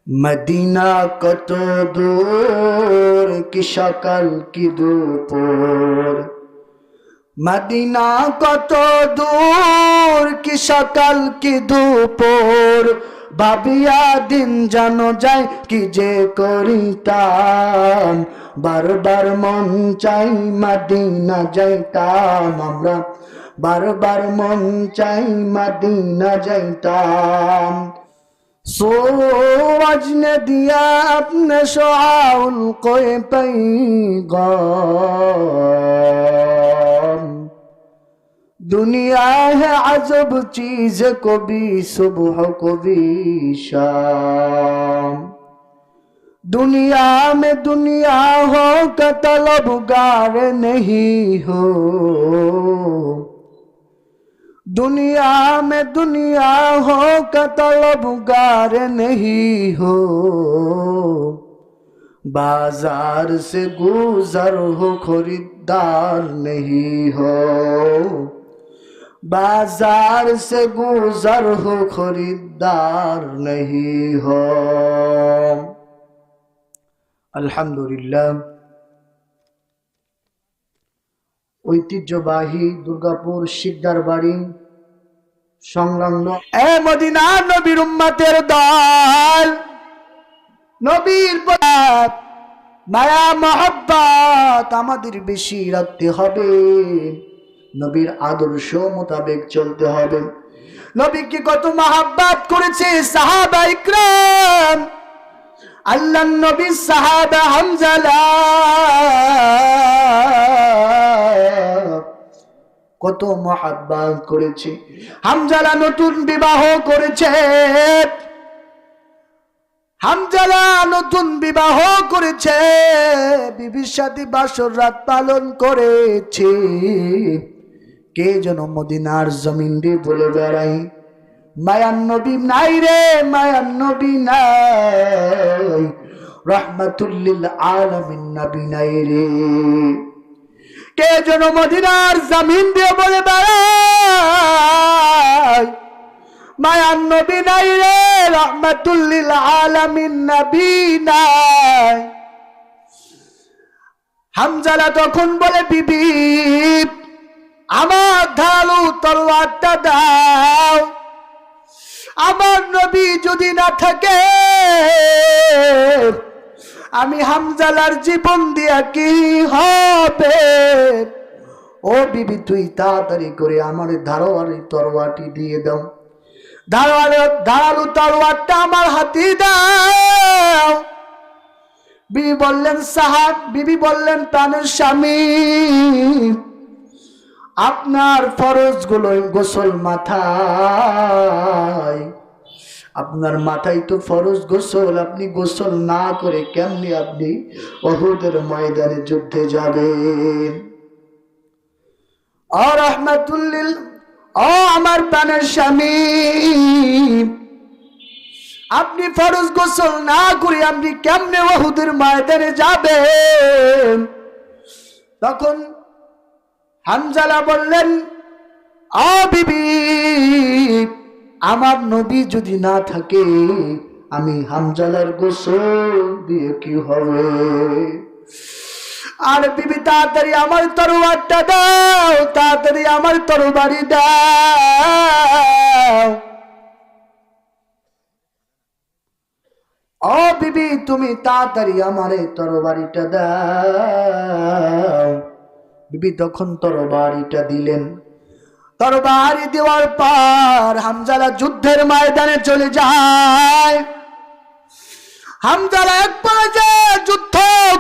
Medina কত দূর কি সকাল কি দুপুর, মদিনা কত দূর কি সকাল কি দুপুর, ভাবিয়া দিন জানো যায় কি যে করিতাম, বারবার মন চাই মদিনা যাইতাম আমরা, বারবার মন চাই মদিনা যাইতাম। सूरज ने दिया अपने शुआउल कोई पैगाम, दुनिया है अजब चीज कभी सुबह कभी शाम, दुनिया में दुनिया हो का तलबगार नहीं हो, दुनिया में दुनिया हो का तलबगार नहीं हो, बाजार से गुजर हो खरीदार नहीं हो, बाजार से गुजर हो खरीदार नहीं हो। अल्हम्दुलिल्लाह। ঐতিহ্যবাহী দুর্গাপুর শিকদার বাড়ি সংলগ্ন এ মদিনা নবীর উম্মতের দল, নবীর মায়া মহব্বত আমাদের বেশি রাখতে হবে, নবীর আদর্শ মোতাবেক চলতে হবে। নবীকে কত মহব্বত করেছে সাহাবা ইকরাম, আল্লাহর নবীর সাহাবা হামজালা কত মহব্বত করেছে। হামজালা নতুন বিবাহ করেছে, হামজালা নতুন বিবাহ করেছে, বিবির সাথে বাসর রাত পালন করেছে। কে যেন মদিনার জমিন দিয়ে বলে বেড়াই, মায়ান নবী নাই রে, মায়ান নবী নাই, রাহমাতুল লিল আলামিন নবী নাই রে। কে যেন মদিনার জমিন দিয়ে বলে বেড়াই, মায়ান নবী নাই রে, রাহমাতুল লিল আলামিন নবী নাই। হামজালা তখন বলে, বিবি আমার ধারালো তলোয়ারটা দাও, আমার নবী যদি না থাকে আমি হামজালার জীবন দিয়া কি হবে। ও বিবি তুই তাড়াতাড়ি করে আমার ধারালো তরোয়ারটি দিয়ে দাও, ধারালো তরোয়ারটা আমার হাতে দাও। বিবি বললেন সাহাব, বিবি বললেন প্রাণের স্বামী, আপনার ফরজ গুলো গোসল মাথায়, আপনার মাথায় তো ফরজ গোসল, আপনি গোসল না করে কেমনি আপনি উহুদের ময়দানে যুদ্ধে যাবেন। ও রাহমাতুল লিল, ও আমার প্রাণের স্বামী, আপনি ফরজ গোসল না করে আপনি কেমনে উহুদের ময়দানে যাবেন। তখন হামজালা বললেন, ও বিবি আমার নবী যদি না থাকে আমি হামজালার গোসল দিয়ে কি হবে। আর বিবি তাড়াতাড়ি আমার তরবারিটা দাও, তাড়াতাড়ি আমার তরবারি দাও। ও বিবি তুমি তাড়াতাড়ি আমার তরবারিটা দাও। বিবি তখন তরবারিটা দিলেন। তরবারি দেওয়ার পর হামজালা যুদ্ধের ময়দানে চলে যায়। হামজালা এক পর্যায়ে যুদ্ধ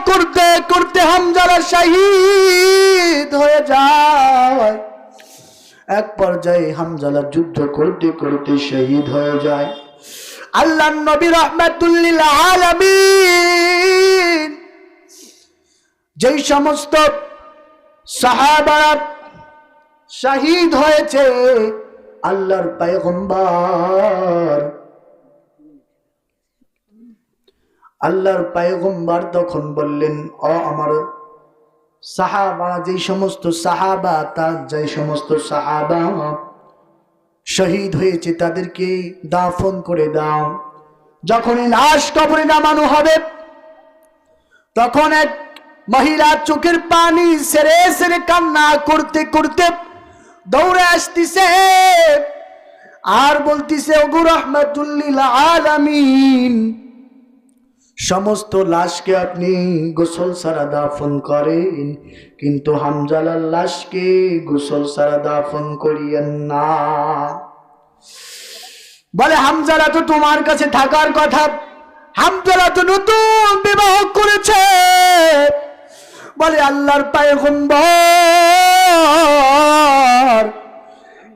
করতে করতে হামজালা শহীদ হয়ে যায়। এক পর্যায়ে হামজালা যুদ্ধ করতে করতে শহীদ হয়ে যায়। আল্লাহর নবী রাহমাতুল লিল আলামিন যেই সমস্ত সাহাবারা শহীদ হয়েছে, আল্লাহর পয়গম্বর তখন বললেন, ও আমার সাহাবারা, যেই সমস্ত সাহাবা শহীদ হয়েছে তাদেরকে দাফন করে দাও। যখনই লাশ কবরে নামানো হবে তখন এক মহিলা চোখের পানি সেরে সেরে কান্না করতে করতে দৌড়ে আসতেছে আর বলতেছে, ওগো রাহমাতুল লিল আলামিন, সমস্ত লাশকে আপনি গোসল ছাড়া দাফন করেন, কিন্তু হামজালার লাশকে গোসল ছাড়া দাফন করিয়েন না। বলে, হামজালা তো তোমার কাছে থাকার কথা, হামজালা তো নতুন বিবাহ করেছে। বলে, আল্লাহর পয়গম্বর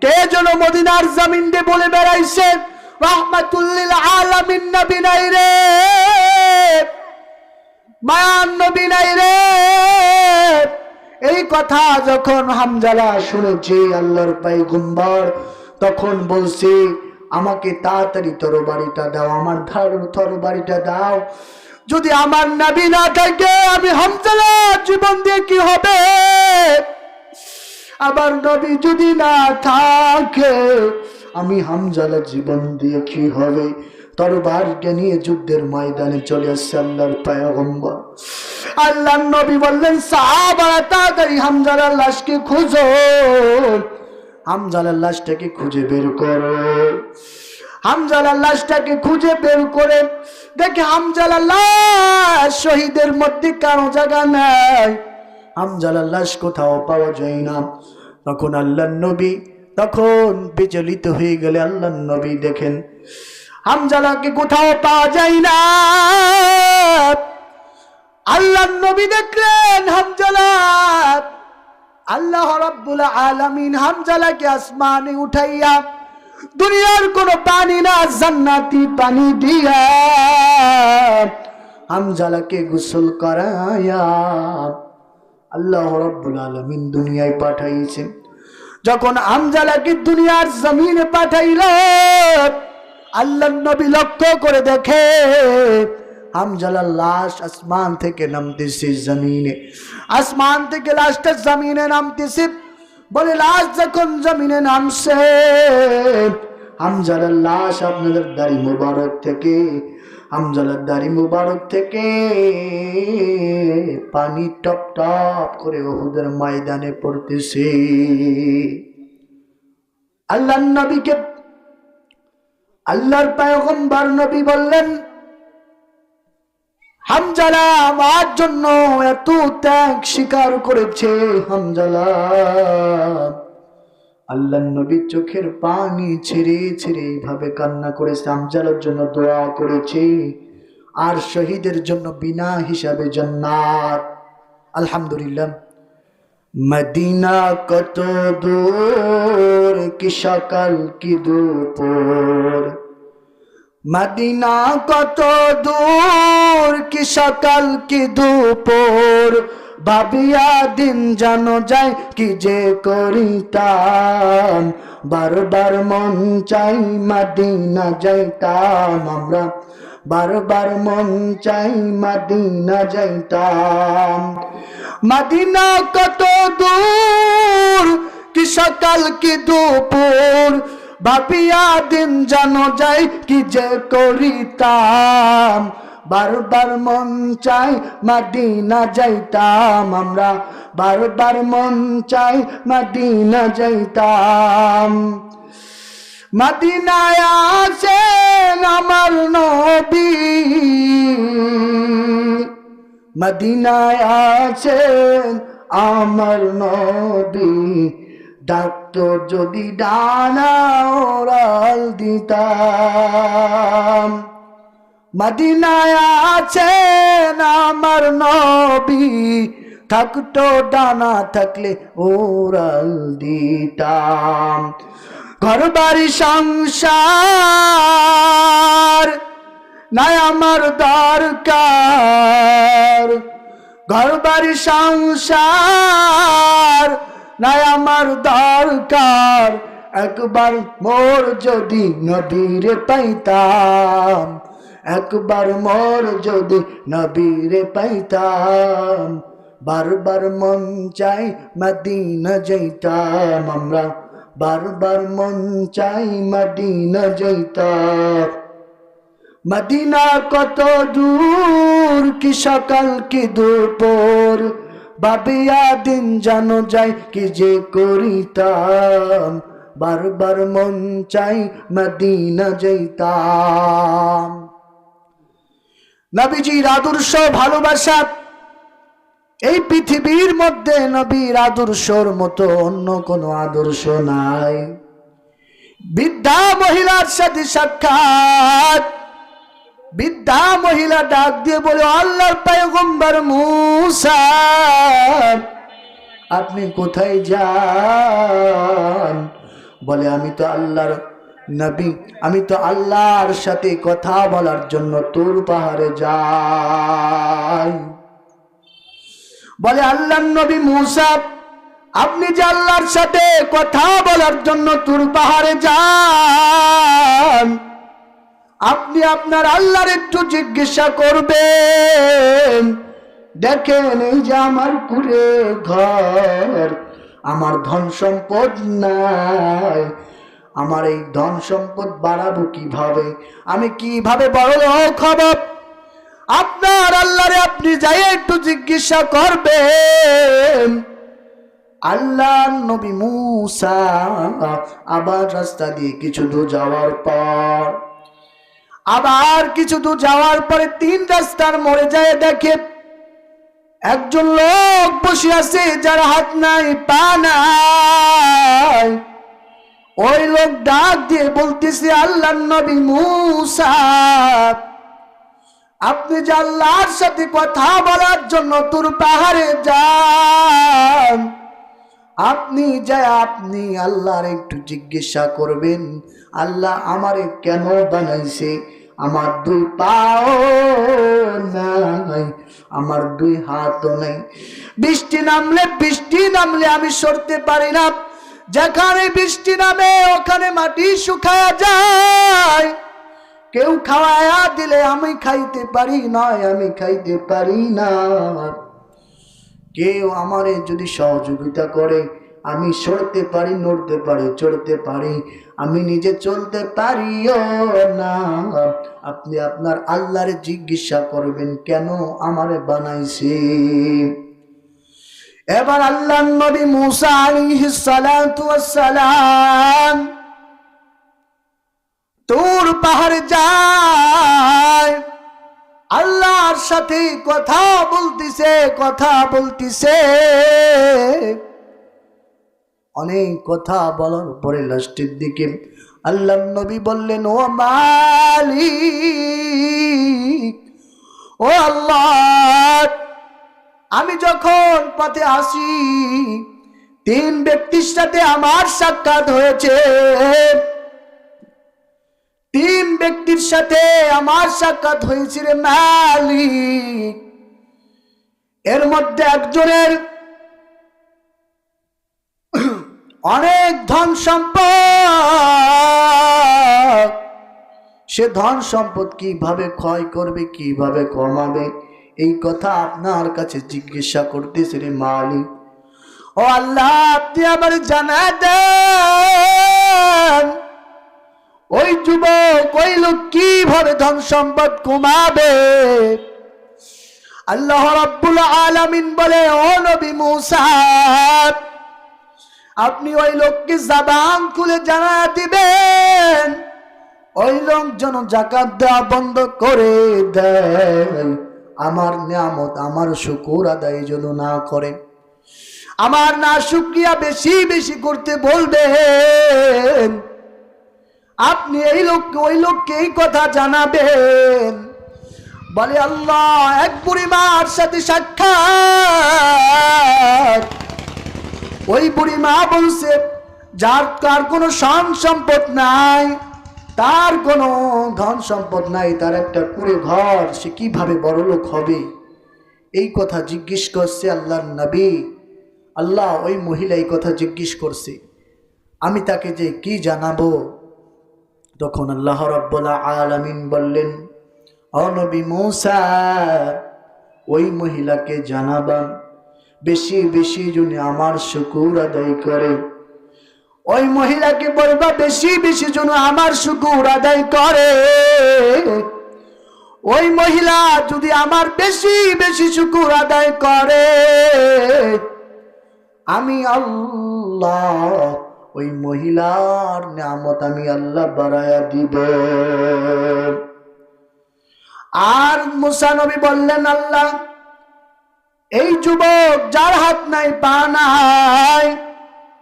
কে যেন মদিনার জমিন দিয়ে বলে বেড়াইছে, রাহমাতুল লিল আলামিন নবী নাই রে, মায়ান নবী নাই রে। এই কথা যখন হামজালা শুনেছে আল্লাহর পয়গম্বর তখন বলছে, আমাকে তাড়াতাড়ি তরবারিটা দাও, আমার তরবারিটা দাও। যদি আমার নবী না থাকে আমি হামজালা জীবন দিয়ে কি হবে? আবার নবী যদি না থাকে আমি হামজালা জীবন দিয়ে কি হবে? তরবারকে নিয়ে যুদ্ধের ময়দানে চলে আসছে আল্লাহর পয়গম্বর। আল্লাহর নবী বললেন, সাহাবারা তাড়াতাড়ি হামজালার লাশকে খুঁজো, হামজালার লাশটাকে খুঁজে বের করো। হামজালার লাশটাকে খুঁজে বের করে দেখে হামজালার লাশ শহীদের মধ্যে কারো জায়গা নাই, হামজালার লাশ কোথাও পাওয়া যায় না। তখন আল্লাহর নবী তখন বিচলিত হয়ে গেলে আল্লাহর নবী দেখেন হামজালাকে কোথাও পাওয়া যায় না। আল্লাহর নবী দেখলেন হামজালা, আল্লাহ রাব্বুল আলামিন হামজালাকে আসমানে উঠাইয়া দুনিয়ার কোন পানি না জান্নাতি পানি দিয়া হামজালাকে গোসল করায়া আল্লাহ রাব্বুল আলামিন দুনিয়ায় পাঠাইছেন। যখন হামজালাকে দুনিয়ার জমিনে পাঠাইল আল্লাহর নবী লক্ষ্য করে দেখে হামজালার লাশ আসমান থেকে নামতেছে জমিনে, আসমান থেকে লাশটা জমিনে নামতেছে। বলে, লাশ যখন জমিনে নামছে হামজালার লাশ আপনাদের দাড়ি মুবারক থেকে, হামজালার দাড়ি মুবারক থেকে পানি টপ টপ করে উহুদের ময়দানে পড়তেছে। আল্লাহর নবীকে আল্লাহর পয়গম্বর নবী বললেন, হামজালা আমার জন্য এত ত্যাগ স্বীকার করেছে। হামজালা, আল্লাহর নবী চোখের পানি ছেড়ে ছেড়ে এইভাবে কান্না করেছে, হামজালার জন্য দোয়া করেছে আর শহীদের জন্য বিনা হিসাবে জান্নাত। আলহামদুলিল্লাহ। মদিনা কত দূর, কি সকাল কি দুপুর, মদিনা কত দূর, কি সকাল কি দুপুর, ভাবিয়া দিন জানো যায় কি যে করিতাম, বারবার মন চাই মদিনা যাইতাম আমরা, বারবার মন চাই মদিনা যাইতাম। মদিনা কত দূর, কি সকাল কি দুপুর, ভাবিয়া দিন জানো যায় কি যে করিতাম, বারবার মন চাই মদিনা যাইতাম আমরা, বারবার মন চাই মদিনা যাইতাম। মদিনায় আছেন আমার নবী, মদিনায় আছেন আমার নবী, ডাক্তার যদি ডানা ওরাল দিতাম। মদিনায় আছেন আমার নবী, থাকতো ডানা থাকলে ওরাল দিতাম। ঘর বাড়ি সংসার নাই আমার দরকার, ঘর বাড়ি সংসার নাই আমার দরকার, একবার মোর যদি নবীরে পাইতাম, একবার মোর যদি নবীরে পাইতাম, বারবার মন চাই মদিনা যাইতাম আমরা, বারবার মন চাই মদিনা যাইতাম। মদিনা কত দূর, কি সকাল কি দুপুর, ভাবিয়া দিন জানো যায় কি যে করিতাম, বারবার মন চাই মদিনা যাইতাম। নবীজির আদর্শ ভালোবাসা, এই পৃথিবীর মধ্যে নবীর আদর্শর মতো অন্য কোনো আদর্শ নাই। বৃদ্ধা মহিলার সাথে সাক্ষাৎ, বৃদ্ধা মহিলা ডাক দিয়ে বলে, আল্লাহর পয়গম্বর মূসা, আপনি কোথায় যান? বলে, আমি তো আল্লাহর নবী, আমি তো আল্লাহর সাথে কথা বলার জন্য তুর পাহাড়ে যাই। বলে, আল্লাহর নবী মূসা, আপনি যে আল্লাহর সাথে কথা বলার জন্য তুর পাহাড়ে যান, আপনি আপনার আল্লাহর একটু জিজ্ঞাসা করবেন, দেখেন এই যে আমার কুড়ে ঘর, আমার ধন সম্পদ নাই, আমার এই ধন সম্পদ বাড়াবো কিভাবে, আমি কিভাবে বড় লোক হব? আপনার আল্লাহরে আপনি যাই একটু জিজ্ঞাসা করবেন। আল্লাহ নবী মূসা আবার রাস্তা দিয়ে কিছু দূর যাওয়ার পর, আবার কিছু দূর যাওয়ার পরে 3 রাস্তার মোড়ে যায় দেখে একজন লোক বসে আছে, যার হাত নাই পা নাই। ওই লোক ডাক দিয়ে বলতেছে, আল্লাহর নবী মূসা, আপনি যে আল্লাহর সাথে কথা বলার জন্য তুর পাহাড়ে যান, আপনি যায় আপনি আল্লাহর একটু জিজ্ঞাসা করবেন, আল্লাহ আমারে কেন বানাইছে? আমার 2 পাও নাই, আমার 2 হাতও নাই, বৃষ্টি নামলে আমি সরতে পারি না, যেখানে বৃষ্টি নামে ওখানে মাটি শুকায়া যায়, কেউ খাওয়ায়া দিলে আমি খাইতে পারি না, আমি খাইতে পারি না। কেউ আমারে যদি সহযোগিতা করে আমি সরতে পারি, নড়তে পারি, চড়তে পারি, আমি নিজে চলতে পারিও না। আপনি আপনার আল্লাহরে জিজ্ঞাসা করবেন কেন আমারে বানাইছে। এবার আল্লাহর নবী মূসা আলাইহিস সালাতু ওয়াস সালাম তুর পাহাড়ে যায়, আল্লাহর সাথে কথা বলতিছে। অনেক কথা বলার পরে লাস্টের দিকে আল্লাহর নবী বললেন, ও মালিক, ও আল্লাহ, আমি যখন পথে আসি 3 ব্যক্তির সাথে আমার সাক্ষাৎ হয়েছে, 3 ব্যক্তির সাথে আমার সাক্ষাৎ হয়েছে রে মালিক। এর মধ্যে একজনের অনেক ধন সম্পদ, সে ধন সম্পদ কিভাবে ক্ষয় করবে, কিভাবে কমাবে, এই কথা আপনার কাছে জিজ্ঞাসা করতেছে রে মালিক। ও আল্লাহ, আপনি আমার জানা দেন, ওই যুবক, ওই লোক কিভাবে ধন সম্পদ কমাবে। আল্লাহ রাব্বুল আলামিন বলে, ও নবী মূসা, আপনি ওই লোককে জবান খুলে জানা দিবেন, ওই লোক যেন যাকাত দেওয়া বন্ধ করে দেয়, আমার নিয়ামত, আমার শুকর আদায় যেন না করে, আমার না শুকরিয়া বেশি বেশি করতে বলবেন। আপনি ওই লোককে এই কথা জানাবেন। বলে, আল্লাহ, এক বুড়ি মার সাথে সাক্ষাৎ। ওই বুড়ি মা বলছে, যার কোনো ধন সম্পদ নাই, তার কোনো ধন সম্পদ নাই, তার একটা কুড়ে ঘর, সে কিভাবে বড়লোক হবে? এই কথা জিজ্ঞেস করছে আল্লাহর নবী। আল্লাহ ওই মহিলা এই কথা জিজ্ঞেস করছে, আমি তাকে যে কি জানাবো? তখন আল্লাহ রাব্বুল আলামিন বললেন, ও নবী মূসা, ওই মহিলাকে জানাবান বেশি বেশি জনে আমার শুকর আদায় করে। ওই মহিলাকে বলবা বেশি বেশি জন আমার শুকর আদায় করে। ওই মহিলা যদি আমার বেশি বেশি শুকর আদায় করে, আমি আল্লাহ ওই মহিলার নিয়ামত আমি আল্লাহ বাড়ায়া দিব। আর মুসা নবী বললেন, আল্লাহ এই যুবক যার হাত নাই পা নাই,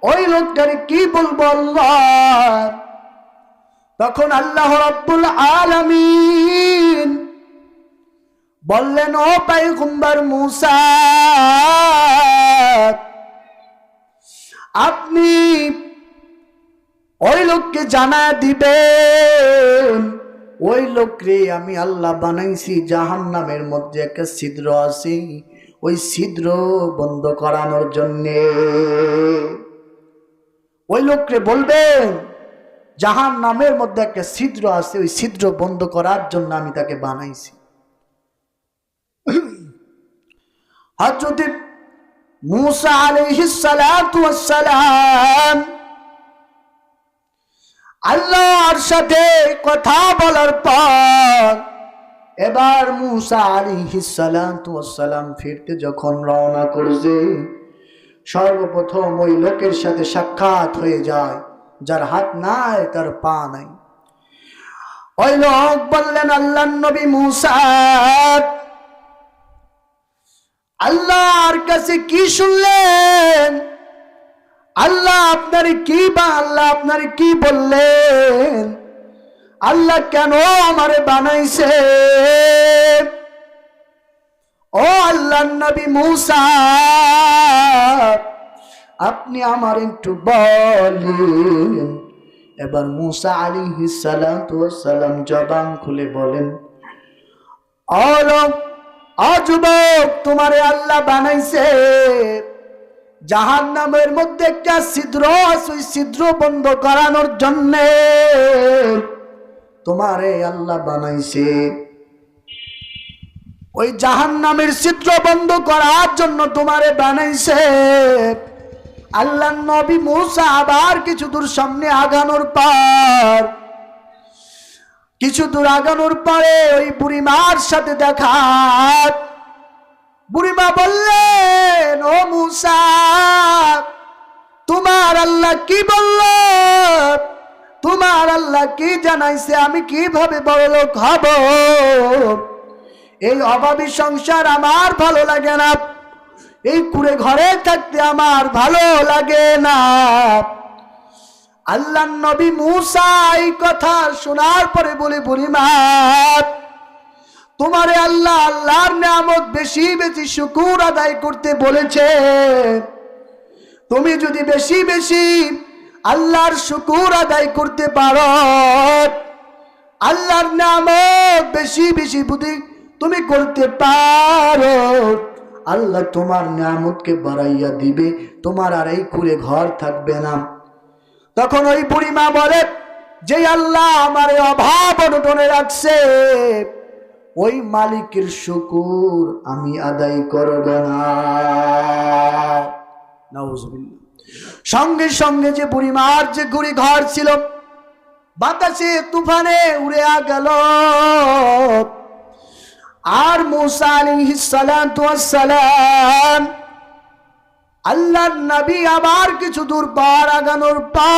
ওই লোকটারে কি বলবো আল্লাহ? তখন আল্লাহ রাব্বুল আলামিন বললেন, ও পয়গম্বর মুসা, আপনি ওই লোককে জানা দিবেন, ওই লোকরে আমি আল্লাহ বানাইছি জাহান্নামের মধ্যে একটা ছিদ্র আছে, ওই ছিদ্র বন্ধ করানোর জন্যে। ওই লোকরে বলবেন জাহান্নামের মধ্যে একটা ছিদ্র আছে, ওই ছিদ্র বন্ধ করার জন্য আমি তাকে বানাইছি। হযরত মুসা আলাইহিস সালাতু ওয়াস সালাম আল্লাহর সাথে কথা বলার পর এবার মুসা আলাইহিস সালাতু ওয়াস সালাম ফিরতে যখন রওনা করছে, সর্বপ্রথম ওই লোকের সাথে সাক্ষাৎ হয়ে যায় যার হাত নাই তার পা নাই। ওই লোক বললেন, আল্লাহর নবী মুসা, আল্লাহর কাছে কি শুনলেন? আল্লাহ আপনার কি বললেন? আল্লাহ কেন আমারে বানাইছে? ও আল্লাহর নবী মুসা, আপনি আমার একটু বলেন। এবার মুসা আলাইহিস সালাতু ওয়াস সালাম জবান খুলে বলেন, যুবক, তোমারে আল্লাহ বানাইছে জাহান্নামের মধ্যে একটা ছিদ্র আছে, ওই ছিদ্র বন্ধ করানোর জন্য তোমারে আল্লাহ বানাইছে। ওই জাহান্নামের ছিদ্র বন্ধ করার জন্য তোমারে বানাইছে। আল্লাহর নবী মুসা আবার কিছু দূর সামনে আগানোর পরে ওই বুড়িমার সাথে দেখা। বুড়িমা বললেন, ও মুসা, তোমার আল্লাহ কি বলল? তোমার আল্লাহ কি জানাইছে? আমি কিভাবে বড়লোক হব? এই অভাবী সংসার আমার ভালো লাগে না, এই কুড়ে ঘরে থাকতে আমার ভালো লাগে না। আল্লাহর নবী মুসা এই কথা শোনার পরে বলে, বুড়িমা, তোমারে আল্লাহর নিয়ামত বেশি বেশি শুকর আদায় করতে বলেছে। তুমি যদি বেশি বেশি আল্লাহর শুকর আদায় করতে পারো, আল্লাহর নিয়ামত বেশি বেশি বুদ্ধি তুমি করতে পারো, আল্লাহ তোমার নিয়ামতকে বাড়াইয়া দিবে, তোমার আর এই কুড়ে ঘর থাকবে না। তখন ওই বুড়িমা বলে, যে আল্লাহ আমার অভাব অনটনে রাখছে, ওই মালিকের শুকর আমি আদায় করব না। নাউজুবিল্লাহ। সঙ্গে সঙ্গে যে বুড়িমার যে কুড়ে ঘর ছিল বাতাসে তুফানে উড়ে গেল। আর মুসা আলাইহিস সালাতু ওয়াস সালাম আল্লাহর নবী আবার কিছু দূর পার আগানোর পর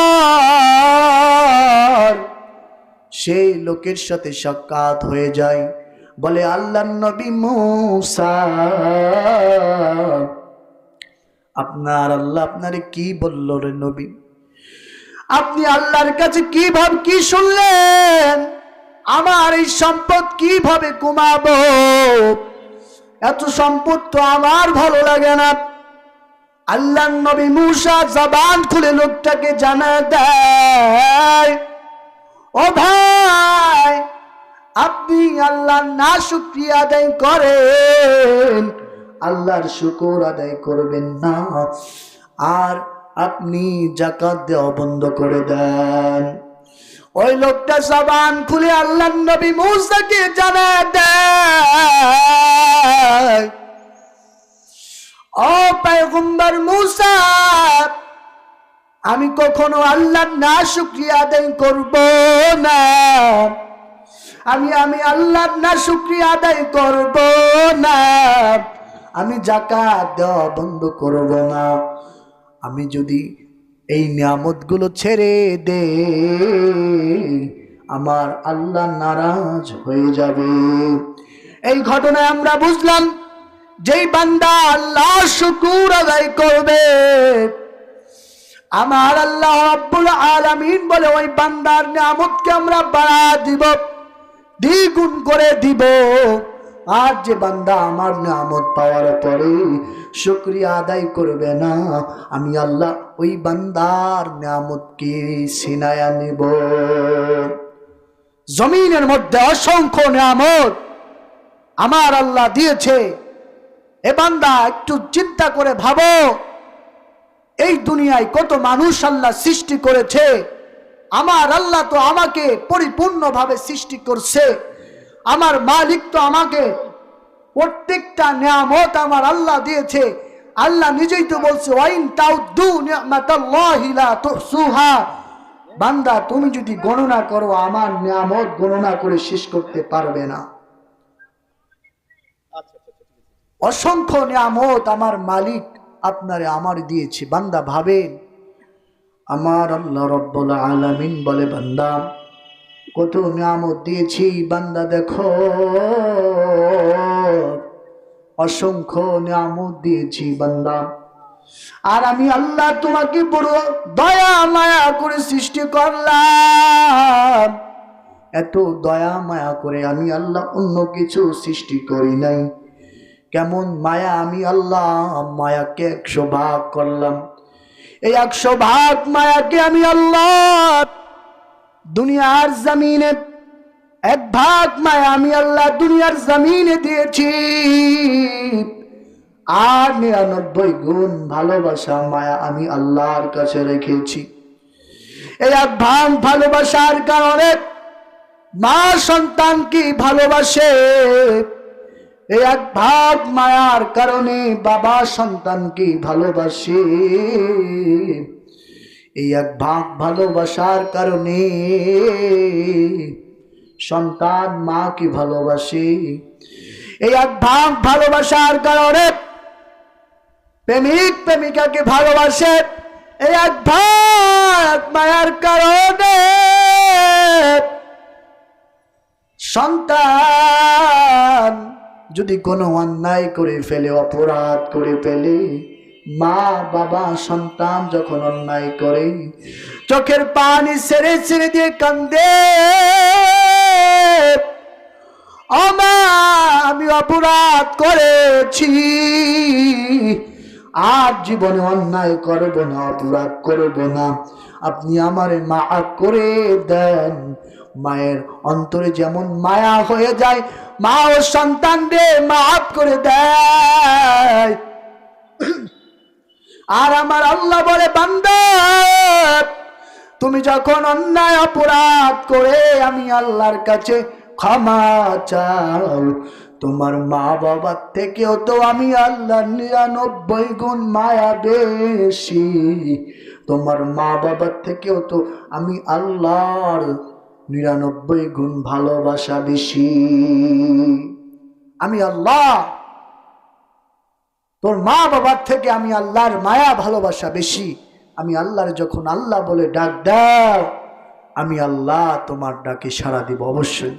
সেই লোকের সাথে সাক্ষাৎ হয়ে যায়। বলে, আল্লাহর নবী মুসা, আপনার আল্লাহ আপনারে কি বলল রে নবী? আপনি আল্লাহর কাছে কি শুনলেন? আমার এই সম্পদ কিভাবে কমাবো? এত সম্পদ তো আমার ভালো লাগে না। আল্লাহর নবী মুসা জবান খুলে লোকটাকে জানা দেয়, ও ভাই, আপনি আল্লাহর নাশুকরিয়া আদায় করেন, আল্লাহর শুকর আদায় করবেন না, আর আপনি যাকাত দেওয়া বন্ধ করে দেন। ওই লোকটা জবান খুলে আল্লাহর নবী মুসাকে জানা দেয়, ও পয়গম্বর মুসা, আমি কখনো আল্লাহর নাশুকরিয়া আদায় করব না। আমি আল্লাহর না শুকরিয়া আদায় করব না, আমি যাকাত দেওয়া বন্ধ করব না, আমি যদি এই নিয়ামতগুলো ছেড়ে দে আমার আল্লাহ নারাজ হয়ে যাবে। এই ঘটনায় আমরা বুঝলাম যেই বান্দা আল্লাহ শুকর আদায় করবে আমার আল্লাহ রাব্বুল আলামিন বলে ওই বান্দার নিয়ামতকে আমরা বাড়া দিব, দ্বিগুণ করে দিব। আর যে বান্দা আমার নিয়ামত পাওয়ার পরে শুকরিয়া আদায় করবে না, আমি আল্লাহ ওই বান্দার নিয়ামতকে ছিনায়া নিব। জমিনের মধ্যে অসংখ্য নিয়ামত আমার আল্লাহ দিয়েছে। এ বান্দা একটু চিন্তা করে ভাবো, এই দুনিয়ায় কত মানুষ আল্লাহ সৃষ্টি করেছে। আমার আল্লাহ তো আমাকে পরিপূর্ণভাবে সৃষ্টি করছে, আমার মালিক তো আমাকে প্রত্যেকটা নিয়ামত আমার আল্লাহ দিয়েছে। আল্লাহ নিজেই তো বলছে ওয়াইন তাউদ্দু নি'মাতাল্লাহি লা তুহসুহা, বান্দা তুমি যদি গণনা করো আমার নিয়ামত গণনা করে শেষ করতে পারবে না। অসংখ্য নিয়ামত আমার মালিক আপনারে আমার দিয়েছে। বান্দা ভাবেন, আমার আল্লাহ রাব্বুল আলামিন বলে বান্দা কত নিয়ামত দিয়েছি, বান্দা দেখো অসংখ্য নিয়ামত দিয়েছি বান্দা। আর আমি আল্লাহ তোমাকে বড় দয়া মায়া করে সৃষ্টি করলাম। এত দয়া মায়া করে আমি আল্লাহ অন্য কিছু সৃষ্টি করি নাই। কেমন মায়া, আমি আল্লাহ মায়াকে 100 ভাগ করলাম। এই 100 ভাগ মায়াকে আমি আল্লাহ দুনিয়ার জমিনে 1 ভাগ মায়া আমি আল্লাহ দুনিয়ার জমিনে দিয়েছি। আর 99 গুণ ভালোবাসা মায়া আমি আল্লাহর কাছে রেখেছি। এই 1 ভাগ ভালোবাসার কারণে মা সন্তানকে ভালোবাসে, এই 1 ভাগ মায়ার কারণে বাবা সন্তানকে ভালোবাসে, এই 1 ভাগ ভালোবাসার কারণে সন্তান মাকে ভালোবাসে, এই 1 ভাগ ভালোবাসার কারণে প্রেমিক প্রেমিকাকে ভালোবাসে, এই 1 ভাগ মায়ার কারণে সন্তান যদি কোনো অন্যায় করে ফেলে, অপরাধ করে ফেলে, মা বাবা সন্তান যখন অন্যায় করে চোখের পানি ছেড়ে ছেড়ে দিয়ে কান্দে, ও মা আমি অপরাধ করেছি, আর জীবনে অন্যায় করব না, অপরাধ করব না, আপনি আমারে মাফ করে দেন। মায়ের অন্তরে যেমন মায়া হয়ে যায়, মা ও সন্তানকে মাফ করে দেয়। আর আমার আল্লাহ বলে বান্দা তুমি যখন অন্যায় অপরাধ করে আমি আল্লাহর কাছে ক্ষমা চাও, তোমার মা বাবার থেকেও তো আমি আল্লাহর 99 গুণ মায়া বেশি, তোমার মা বাবার থেকেও তো আমি আল্লাহর 99 গুণ ভালোবাসা বেশি। আমি আল্লাহ, তোর মা বাবার থেকে আমি আল্লাহর মায়া ভালোবাসা বেশি। আমি আল্লাহর যখন আল্লাহ বলে ডাক দাও, আমি আল্লাহ তোমার ডাকে সাড়া দিব অবশ্যই।